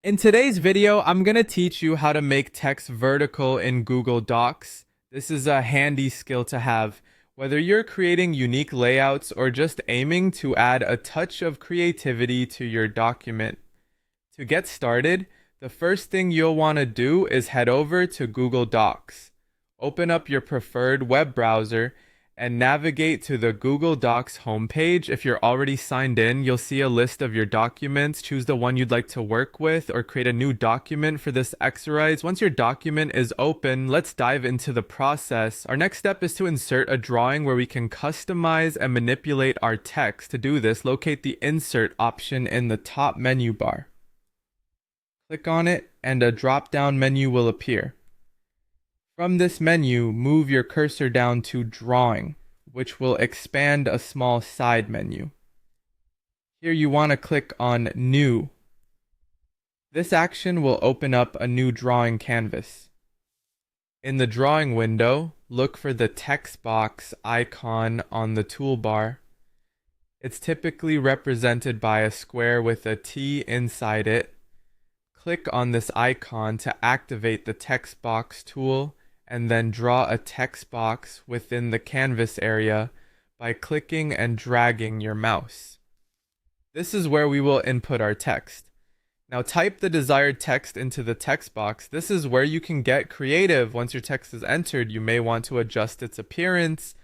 In today's video, I'm going to teach you how to make text vertical in Google Docs. This is a handy skill to have, whether you're creating unique layouts or just aiming to add a touch of creativity to your document. To get started, the first thing you'll want to do is head over to Google Docs. Open up your preferred web browser and navigate to the Google Docs homepage. If you're already signed in, you'll see a list of your documents. Choose the one you'd like to work with or create a new document for this exercise. Once your document is open, let's dive into the process. Our next step is to insert a drawing where we can customize and manipulate our text. To do this, locate the Insert option in the top menu bar. Click on it and a drop-down menu will appear. From this menu, move your cursor down to Drawing, which will expand a small side menu. Here you want to click on New. This action will open up a new drawing canvas. In the drawing window, look for the text box icon on the toolbar. It's typically represented by a square with a T inside it. Click on this icon to activate the text box tool and then draw a text box within the canvas area by clicking and dragging your mouse. This is where we will input our text. Now type the desired text into the text box. This is where you can get creative. Once your text is entered, you may want to adjust its appearance.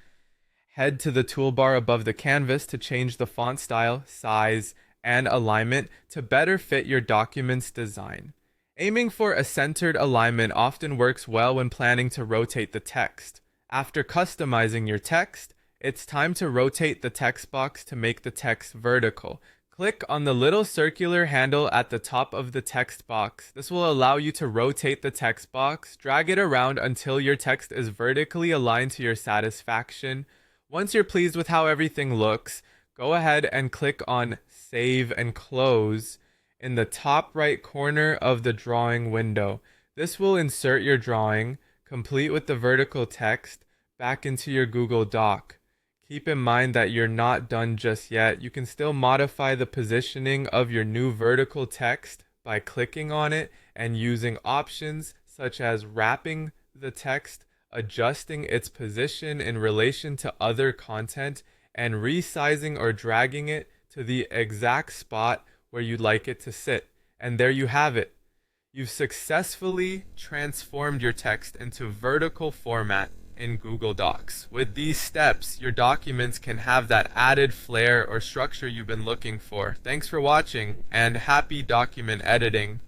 Head to the toolbar above the canvas to change the font style, size, and alignment to better fit your document's design. Aiming for a centered alignment often works well when planning to rotate the text. After customizing your text, it's time to rotate the text box to make the text vertical. Click on the little circular handle at the top of the text box. This will allow you to rotate the text box. Drag it around until your text is vertically aligned to your satisfaction. Once you're pleased with how everything looks, go ahead and click on Save and Close in the top right corner of the drawing window. This will insert your drawing, complete with the vertical text, back into your Google Doc. Keep in mind that you're not done just yet. You can still modify the positioning of your new vertical text by clicking on it and using options such as wrapping the text, adjusting its position in relation to other content, and resizing or dragging it to the exact spot where you'd like it to sit. And there you have it. You've successfully transformed your text into vertical format in Google Docs. With these steps, your documents can have that added flair or structure you've been looking for. Thanks for watching, and happy document editing.